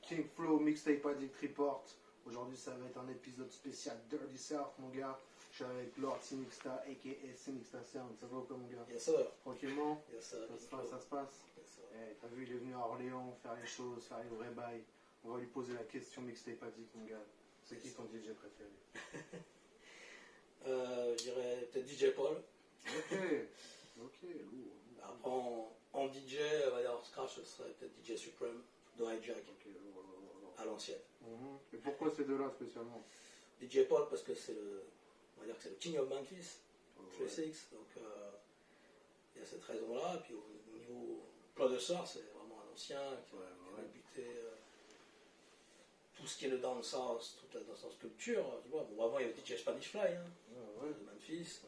King Flow Mixtape Addict Report. Aujourd'hui, ça va être un épisode spécial Dirty South, mon gars. Je suis avec Lord Sinixta, a.k.a. Sinixta Sound. Ça va ou quoi, mon gars? Yes, sir. Tranquillement? Yes, sir. Ça se passe? Yes, sir. Eh, t'as vu, il est venu à Orléans faire les choses, faire les vrais bails. On va lui poser la question Mixtape Addict, mon gars. C'est qui ton DJ préféré? Je dirais peut-être DJ Paul. Ok, lourd. Après, en DJ, on va dire en scratch, ce serait peut-être DJ Supreme de Hijack, Lourd. à l'ancienne. Et pourquoi ces deux-là spécialement? DJ Paul parce que c'est le, on va dire que c'est le King of Memphis, Ouais. 36, donc il y a cette raison-là. Puis au niveau producer, c'est vraiment un ancien qui a débuté tout ce qui est le dancehall, toute la dancehall culture. Tu vois. Bon, avant il y avait DJ Spanish Fly, de Memphis.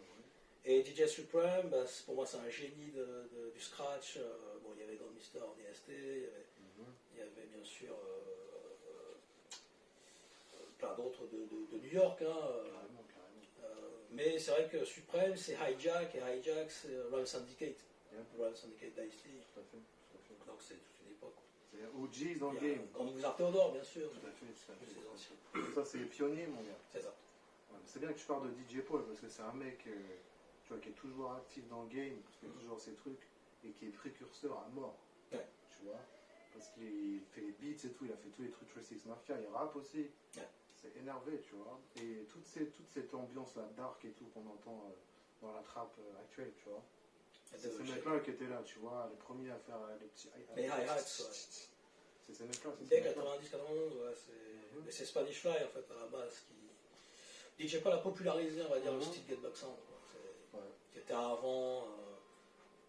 Et DJ Supreme, bah, pour moi c'est un génie du scratch. Bon, il y avait Grand Mister en IST, il y avait bien sûr plein d'autres de New York. Carrément. Mais c'est vrai que Supreme c'est Hijack, et Hijack c'est Royal Syndicate. Yep. Royal Syndicate d'Ice-T. Tout à fait. Donc c'est toute une époque. C'est OGs dans le Il y a game. Grand Bouzard Théodore, bien sûr. Tout à fait. Tous ces anciens. Ça, c'est les pionniers, mon gars. C'est ça. Ouais, c'est bien que tu parles de DJ Paul parce que c'est un mec tu vois, qui est toujours actif dans le game, qui fait toujours ses trucs et qui est précurseur à mort. Ouais. Tu vois, parce qu'il fait les beats et tout, il a fait tous les trucs 36 Mafia, il rappe aussi. Ouais. C'est énervé, tu vois. Et toute cette ambiance-là, dark et tout qu'on entend dans la trappe actuelle, tu vois. C'est ces mecs-là qui étaient là, tu vois, les premiers à faire les petits Les hi-hats, ouais. C'est ces mecs-là. Dès 90-91, ouais, mais c'est Spanish Fly en fait à la base qui. DJ Paul a popularisé, on va dire, le style Get Back Sound, quoi. Qui était avant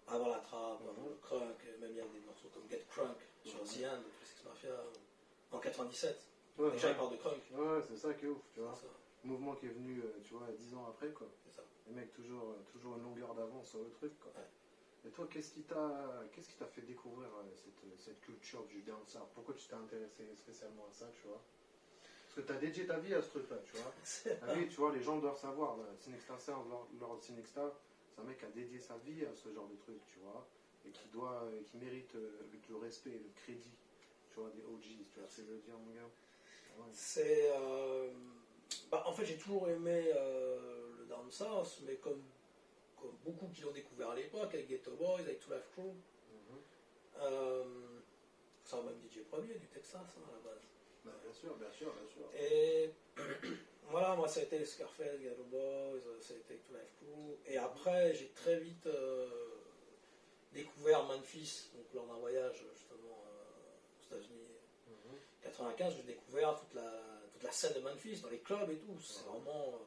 la trappe, avant le crunk, même il y a des morceaux comme Get Crunk sur The End de 36 Mafia en 97. Déjà il parle de crunk. Ouais, c'est ça qui est ouf, tu vois. C'est ça. Mouvement qui est venu, tu vois, 10 ans après, quoi. C'est ça. Les mecs toujours une longueur d'avance sur le truc, quoi. Ouais. Et toi, qu'est-ce qui t'a fait découvrir cette culture du dancehall? Pourquoi tu t'es intéressé spécialement à ça, tu vois? Parce que t'as dédié ta vie à ce truc-là, tu vois. Ah oui, tu vois, les gens doivent savoir. Sinixta Sound, Lord Sinixta, c'est un mec qui a dédié sa vie à ce genre de truc, tu vois. Et qui mérite le respect et le crédit, tu vois, des OGs, tu vois ce que je veux dire, mon gars? Ouais. C'est. En fait, j'ai toujours aimé le dancehall, mais comme beaucoup qui l'ont découvert à l'époque, avec Ghetto Boys, avec Two Life Crew. Ça même DJ Premier du Texas à la base. Bah, bien sûr. Et voilà, moi ça a été Scarface, Ghetto Boys, ça a été Two Life Crew. Et après, j'ai très vite découvert Memphis, donc lors d'un voyage justement aux États-Unis. 95, j'ai découvert toute la scène de Memphis, dans les clubs et tout. C'est vraiment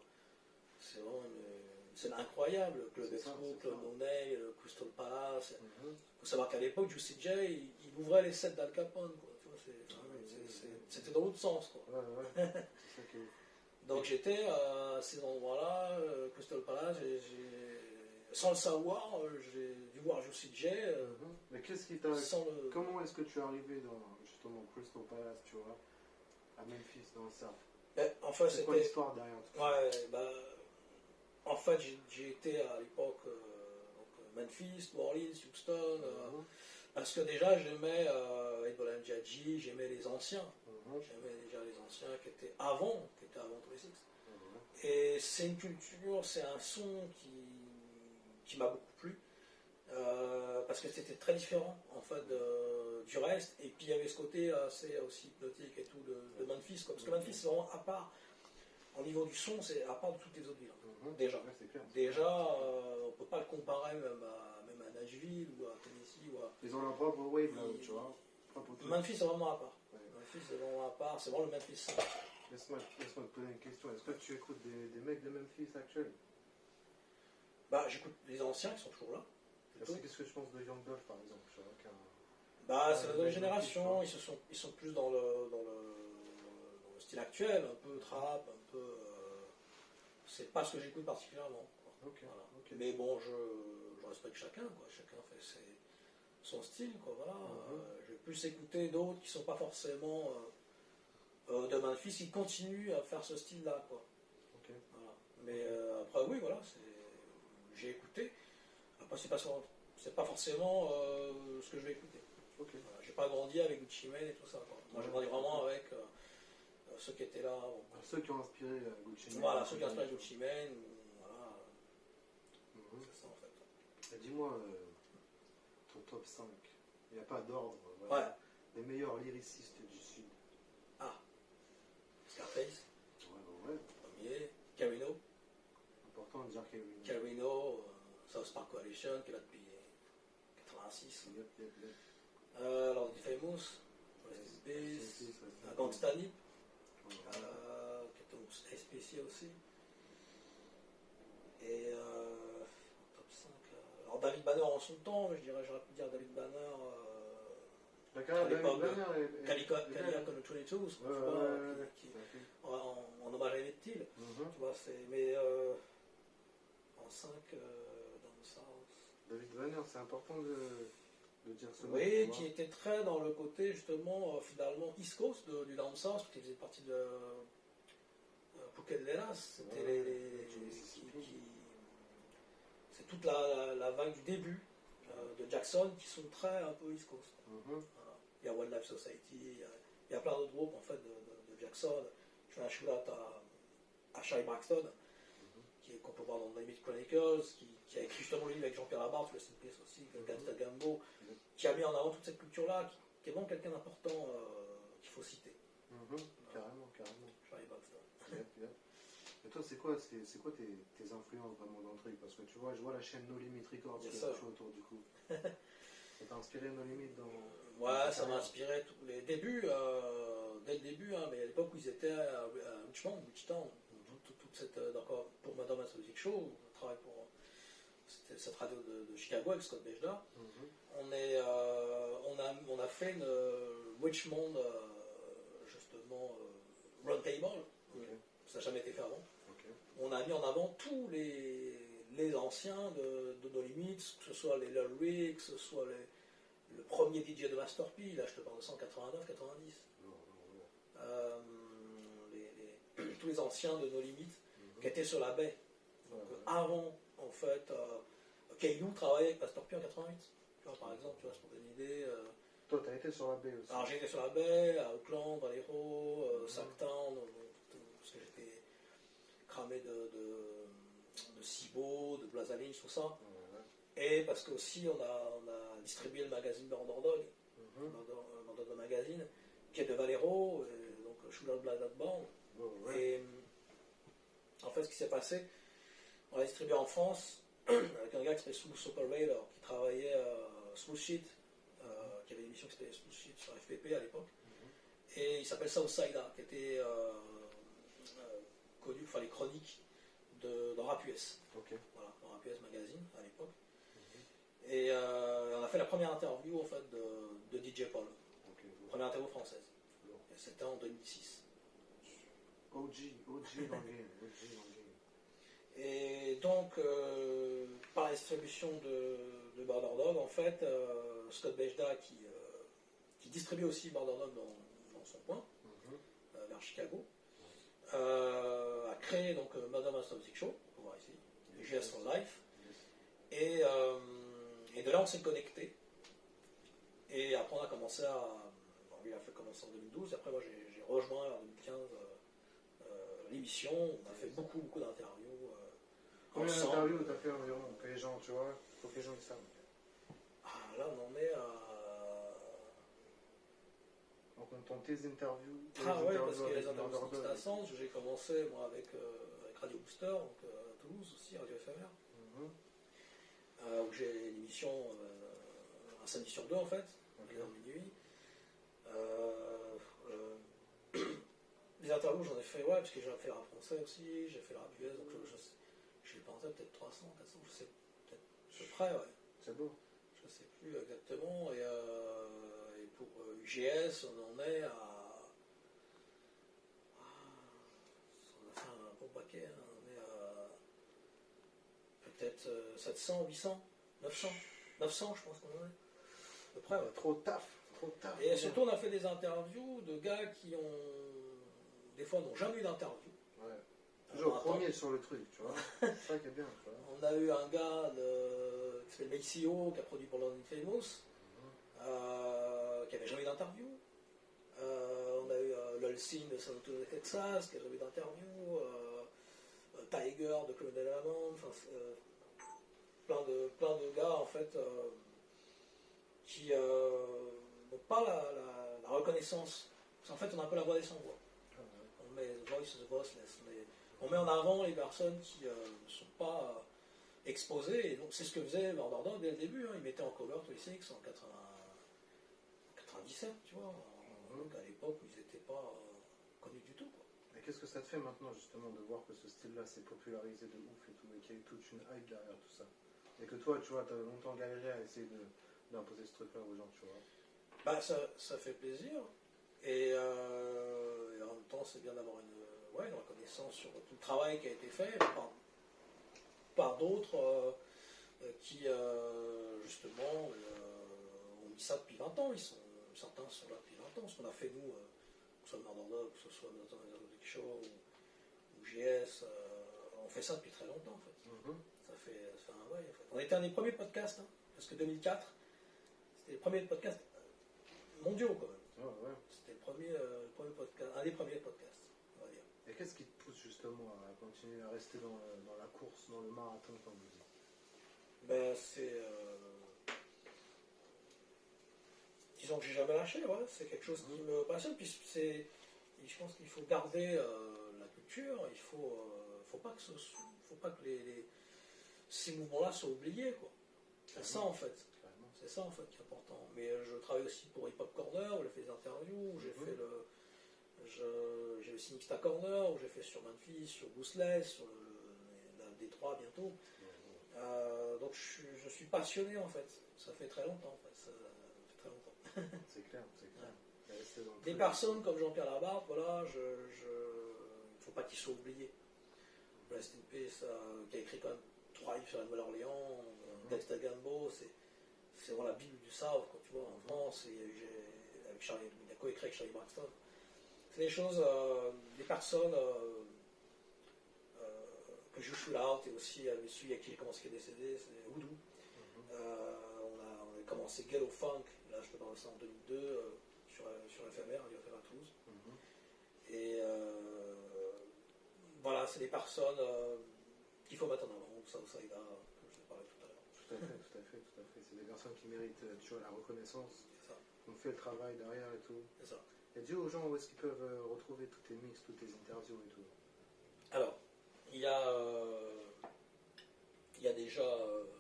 une scène incroyable. Club Expo, Club No Name, le Crystal Palace. Il faut savoir qu'à l'époque, Juicy J, il ouvrait les sets d'Al Capone. Quoi. Tu vois, c'était dans l'autre sens. Quoi. C'est ça qui est ouf. Donc j'étais à ces endroits-là, Crystal Palace, sans le savoir, j'ai dû voir Juicy J. Mais qu'est-ce qui t'a... Comment est-ce que tu es arrivé dans justement Crystal Palace, tu vois, à Memphis, dans le South? En fait, c'est quoi l'histoire derrière tout ça? Ouais, en fait, j'ai été à l'époque Memphis, New Orleans, Houston, parce que déjà j'aimais Ebola Mjaji, j'aimais les anciens. J'aimais déjà les anciens qui étaient avant 36. Et c'est une culture, c'est un son qui m'a beaucoup plu. Parce que c'était très différent en fait du reste, et puis il y avait ce côté assez aussi hypnotique et tout de Memphis, quoi. Parce que Memphis c'est vraiment à part au niveau du son, c'est à part de toutes les autres villes déjà. Ouais, c'est clair. Déjà on peut pas le comparer même à Nashville ou à Tennessee ou à... Ils ont leur propre wave là, tu vois. Memphis c'est vraiment à part. Memphis c'est vraiment à part, c'est vraiment le Memphis sound. Laisse-moi te poser une question. Est-ce que tu écoutes des mecs de Memphis actuels? J'écoute les anciens qui sont toujours là. Qu'est-ce que je pense de Young Dolph par exemple, tu vois, c'est la nouvelle génération, ils sont plus dans le style actuel, un peu trap, un peu. C'est pas ce que j'écoute particulièrement. Voilà. Mais bon, je respecte chacun, quoi. Chacun fait son style, quoi. Voilà. Je vais plus écouter d'autres qui sont pas forcément de Memphis, qui continuent à faire ce style-là, quoi. Voilà. Mais après, oui, voilà, j'ai écouté. Après, c'est pas forcément ce que je vais écouter. Voilà, j'ai j'ai pas grandi avec Gucci Mane et tout ça. Quoi. Moi, j'ai grandi vraiment avec ceux qui étaient là. Bon. Ceux qui ont inspiré Gucci Mane. Voilà, ceux qui ont inspiré Gucci Mane. Voilà. C'est ça en fait. Et dis-moi, ton top 5. Il n'y a pas d'ordre. Voilà. Ouais. Les meilleurs lyricistes du Sud. Ah. Scarface. Ouais. Premier. Carino. Important de dire Carino. Carino, South Park Coalition, qui est là depuis 86. Yep. Lord Famous, Rest in Peace, Gangsta Nip, qui était SPC aussi. Et top 5. Alors David Banner en son temps, mais j'aurais pu dire David Banner. La carrière de David Banner est. Calica on the 22s, en hommage à Emmett Till. Tu vois, mais en 5, dans le South. David Banner, c'est important de dire ce mot. Oui, qui était très dans le côté justement finalement East Coast du Down South, parce qu'il faisait partie de Phuket Lenas. C'était c'est toute la vague du début de Jackson qui sont très un peu East Coast. Voilà. Il y a Wildlife Society, il y a plein d'autres groupes en fait de Jackson. Je fais un shout-out à Shai Braxton, qu'on peut voir dans The Limit Chronicles, qui a écrit justement le livre avec Jean-Pierre Labarthe, le Simples aussi, Gangsta Gambo, qui a mis en avant toute cette culture-là, qui est vraiment quelqu'un d'important qu'il faut citer. Carrément. Shai Braxton. Yep. Et toi, c'est quoi tes influences vraiment dans le truc? Parce que tu vois, je vois la chaîne No Limit Records qui est autour du coup. Ça t'a inspiré No Limit dans... Ouais, ça m'a inspiré tous les débuts, dès le début, mais à l'époque où ils étaient à Richmond, Wichita, toute cette, pour Madame Music Show, on travaille pour cette radio de Chicago avec Scott Bejda. On a fait une Richmond, justement, Roundtable. Ça n'a jamais été fait avant. On a mis en avant tous les anciens de No Limits, que ce soit les Lil Rick, que ce soit le premier DJ de Master P, là je te parle de 189, 90. Tous les anciens de No Limits qui étaient sur la baie. Donc, avant, en fait, Kailou travaillait avec Master P en 88. Tu vois, par exemple, tu vois, c'est pour donner une idée. Toi, t'as été sur la baie aussi. Alors j'ai été sur la baie, à Auckland, Valero, Sacktown, parce que j'étais cramé de Cibo, de Blazaline, tout ça. Et parce qu'aussi on a distribué le magazine Border Dog, Border Dog Magazine, qui est de Valero, donc Sugar Blood Band. Et en fait, ce qui s'est passé, on l'a distribué en France avec un gars qui s'appelait Smooth Operator, qui travaillait Smooth Sheet, qui avait une émission qui s'appelait Smooth Sheet sur FPP à l'époque. Et il s'appelle Southside, qui était connu pour faire les chroniques dans Rap US. Voilà, dans Rap US Magazine à l'époque. Et on a fait la première interview en fait de DJ Paul. Première interview française. Et c'était en 2006. OG dans le game. Et donc, par la distribution de Border Dog, en fait, Scott Bejda, qui distribue aussi Border Dog dans son coin, vers Chicago, a créé donc Madame Music Show, on peut voir ici, GS for Life. Et de là, on s'est connecté. Et après, on a commencé à. Bon, lui, il a fait commencer en 2012. Et après, moi, j'ai rejoint en 2015 l'émission. On a fait beaucoup d'interviews. Combien d'interviews t'as fait environ? Que les gens, tu vois, faut que les gens le savent. Ah, là, on en est à. En comptant tes interviews. Ah, ouais, parce que les interviews, c'était à Sens. J'ai commencé, moi, avec Radio Booster, donc à Toulouse aussi, Radio FMR. Où j'ai une émission un samedi sur deux en fait, dans minuit. Les interviews j'en ai fait, ouais, parce que j'ai fait le rap français aussi, j'ai fait le rap US, donc je l'ai pas en tête, peut-être 300, 400, je sais, peut-être à peu près, ouais. C'est beau. Je sais plus exactement, et pour UGS, on en est à. On a fait un bon paquet, hein, on est à. Peut-être 700, 800, 900, je pense qu'on en est. À peu près, ouais. Trop taf. Et surtout, on a fait des interviews de gars qui des fois, n'ont jamais eu d'interview. Ouais. Toujours premier sur le truc, tu vois. C'est ça qui est bien, tu vois. On a eu un gars qui s'appelle Maceo, qui a produit pour London Famous, qui qui n'avait jamais eu d'interview. On a eu Lulsin de San Antonio, Texas, qui n'a jamais eu d'interview. Tiger de Colonel Hammond. Enfin, plein de gars, en fait, qui n'ont pas la reconnaissance. Parce qu'en fait, on a un peu la voix des sans-voix. On met The Voice, The Voiceless. On met en avant les personnes qui ne sont pas exposées. Et donc, c'est ce que faisait Murder Dog dès le début. Hein. Il mettait en cover 26 en 97, tu vois. Donc, à l'époque où ils n'étaient pas connus du tout. Quoi. Et qu'est-ce que ça te fait maintenant, justement, de voir que ce style-là s'est popularisé de ouf et tout, et qu'il y a eu toute une hype derrière tout ça? Et que toi, tu vois, tu as longtemps galéré à essayer d'imposer ce truc-là aux gens, tu vois. Bah, ça fait plaisir. Et en même temps, c'est bien d'avoir une reconnaissance sur tout le travail qui a été fait par d'autres qui, justement, ont mis ça depuis 20 ans. Certains sont là depuis 20 ans. Ce qu'on a fait, nous, que ce soit Murder Dog, que ce soit Milton Big Show ou GS, on fait ça depuis très longtemps, en fait. Ça fait un bail, en fait. On était un des premiers podcasts, hein, parce que 2004, c'était les premiers podcasts mondiaux, quand même. C'était le premier podcast, un des premiers podcasts, on va dire. Et qu'est-ce qui te pousse justement à continuer à rester dans la course, dans le marathon, comme vous dites? Ben, c'est... disons que j'ai jamais lâché, ouais. C'est quelque chose qui me passionne, puis je pense qu'il faut garder la culture, il faut pas que ces mouvements-là soient oubliés, quoi. C'est ça, en fait. C'est ça, en fait, qui est important. Mais je travaille aussi pour Hip Hop Corner, où j'ai fait des interviews, où j'ai fait j'ai le Sinixta Corner, où j'ai fait sur Memphis, sur Goosseless, sur la Détroit bientôt. Donc je suis passionné, en fait. Ça fait très longtemps, en fait. Ça fait très longtemps. C'est clair. Des personnes comme Jean-Pierre Labarthe, voilà, il ne faut pas qu'ils soient oubliés. Rest in Peace, qui a écrit quand même 3 livres sur la Nouvelle-Orléans, Dexter Gambo, c'est vraiment la Bible du South, quand tu vois, en France, il a coécrit avec Charlie Braxton. C'est des choses, des personnes que je shoot out, et aussi celui avec qui j'ai commencé à décéder, c'est Voodoo. On a commencé Ghetto Funk, là je peux parler ça en 2002, sur FMR, à l'UFM à Toulouse. Et voilà, c'est des personnes qu'il faut mettre en avant, ça Saïda, comme je l'ai parlé tout à l'heure. Tout à fait. C'est des personnes qui méritent toujours la reconnaissance. C'est ça. On fait le travail derrière et tout. C'est ça. Et dis aux gens où est-ce qu'ils peuvent retrouver tous tes mix, toutes tes interviews et tout. Alors, il y a déjà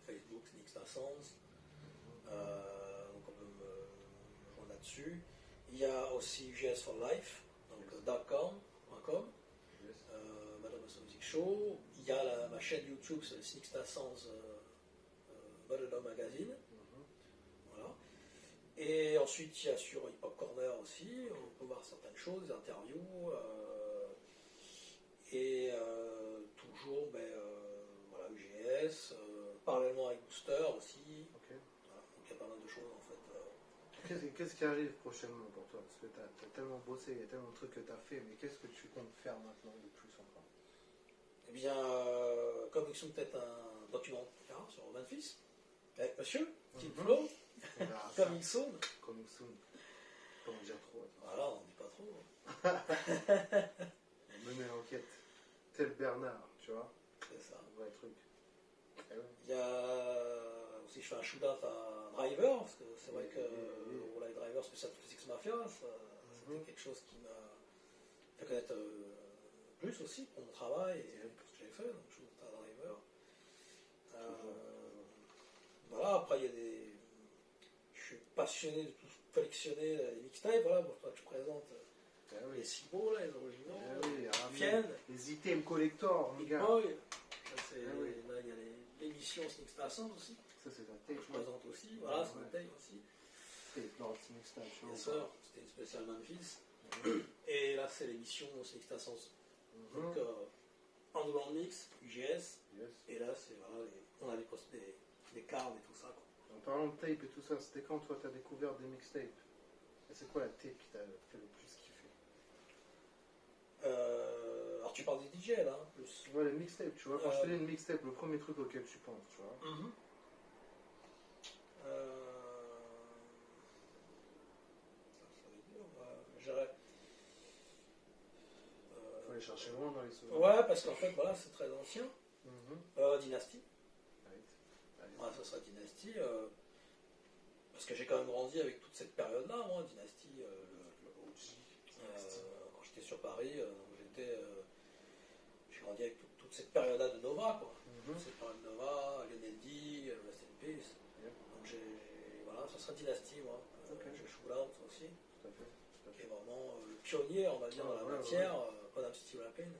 Facebook, Snixta Sounds, donc on peut me joindre là-dessus. Il y a aussi UGS for Life, donc .com, Madame Music Show. Il y a ma chaîne YouTube, c'est le Snixta Sounds Model Magazine. Voilà. Et ensuite, il y a sur Hip Hop Corner aussi, on peut voir certaines choses, des interviews. Toujours, voilà, UGS, parallèlement avec Booster aussi. Voilà, donc il y a pas mal de choses en fait. Qu'est-ce qui arrive prochainement pour toi? Parce que tu as tellement bossé, il y a tellement de trucs que tu as fait, mais qu'est-ce que tu comptes faire maintenant de plus encore? Eh bien, comme ils sont peut-être un documentaire sur Memphis, avec monsieur, Tim Flo, comme ils sont. Comme soon. Pas en dire trop. Voilà, on dit pas trop. Mener l'enquête. Tel Bernard, tu vois. C'est ça. Un vrai truc. Il y a aussi, je fais un shootout à Driver, parce que c'est vrai que Live Driver spécial Six Mafia, c'était quelque chose qui m'a fait connaître plus aussi pour mon travail et pour ce que j'ai fait, donc shootout à Driver. Voilà, après il y a je suis passionné de tout collectionner les mixtapes, voilà, pour toi que je présente. Les Cibo, là, les originaux, les items collector, Big Boy. Là, il y a l'émission Snixta Sounds aussi. Ça, c'est la Que tape. je présente aussi. Voilà, c'est une tape aussi. Bien sûr, c'était une spéciale Memphis. Et là, c'est l'émission Snixta Sounds. Donc, Underground Mix, UGS. Et là, c'est voilà, on avait posté des cartes et tout ça. Quoi. En parlant de tape et tout ça, c'était quand toi, tu as découvert des mixtapes? Et c'est quoi la tape qui t'a fait le plus kiffer? Alors tu parles des DJ là, plus. Ouais, les mixtapes, tu vois. Quand je te dis une mixtape, le premier truc auquel tu penses, tu vois. chercher loin dans les souvenirs. Ouais, parce qu'en fait, voilà, c'est très ancien. Dynasty. Right. Right. Ouais, ça sera Dynasty. Parce que j'ai quand même grandi avec toute cette période-là, moi, Dynasty. Quand j'étais sur Paris, j'ai grandi avec toute cette période-là de Nova, quoi. Cette période de Nova, Lionel D, Rest in Peace. Donc voilà, ça sera Dynasty, moi. J'ai Shootout aussi. Tout à fait. Tout à Qui fait. est vraiment le pionnier, on va dire, dans la matière, Madame City Rapping.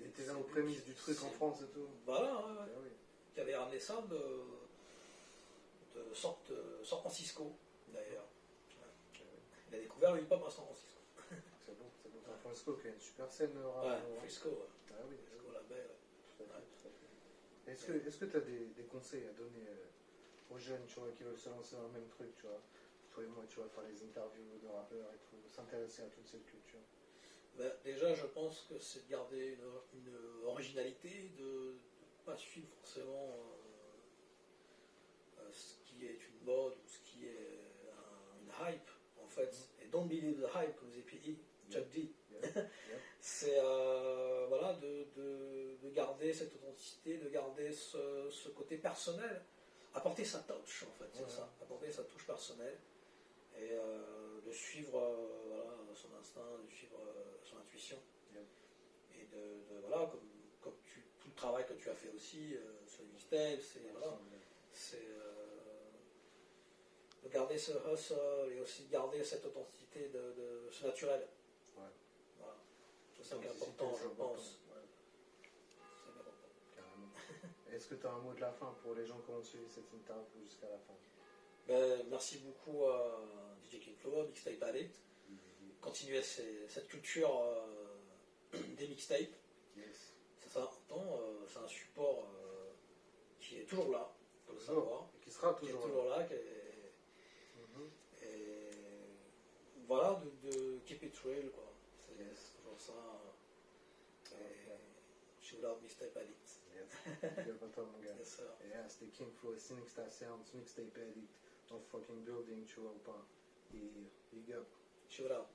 Il était là aux prémices du truc en France et tout. Voilà, ouais. Ah, oui. Qui avait ramené ça de San Francisco, d'ailleurs. Il a découvert le hip-hop à San Francisco. C'est bon, c'est bon. San Francisco qui a une super scène rap. Ouais, Frisco, ouais. Ah oui. Frisco, la baie, Tout à fait. Est-ce que tu as des conseils à donner aux jeunes, tu vois, qui veulent se lancer dans le même truc, tu vois? Toi et moi, tu vois, faire les interviews de rappeurs et tout, s'intéresser à toute cette culture. Ben, déjà, je pense que c'est de garder une originalité, de ne pas suivre forcément ce qui est une mode ou ce qui est une hype, en fait. Et don't believe the hype, comme disait P.E., Chuck D. C'est voilà, de garder cette authenticité, de garder ce côté personnel, apporter sa touch, en fait, c'est ça, apporter sa touche personnelle. Et de suivre voilà, son instinct, de suivre son intuition. Et voilà, comme tout le travail que tu as fait aussi sur les mixtapes, c'est de garder ce hustle et aussi de garder cette authenticité, de ce naturel. Ouais. Voilà. C'est ça qui est important, je pense. Ouais. C'est ça qui est important. Carrément. Est-ce que tu as un mot de la fin pour les gens qui ont suivi cette interview jusqu'à la fin? Ben, merci beaucoup à DJ King Flow, Mixtape Addict. Continuer cette culture des mixtapes. Yes. C'est ça, c'est un support qui est toujours là, il faut le savoir. Et qui sera toujours, là. Et voilà, de keep it real, quoi. C'est toujours ça. Shout out Mixtape Addict. Yes. Big up à toi, mon gars. Yes, sir. Yeah, c'était King Flow, Cynic Star Sounds, Mixtape Addict, dans fucking building, tu vois ou pas. Et big up. Shout out.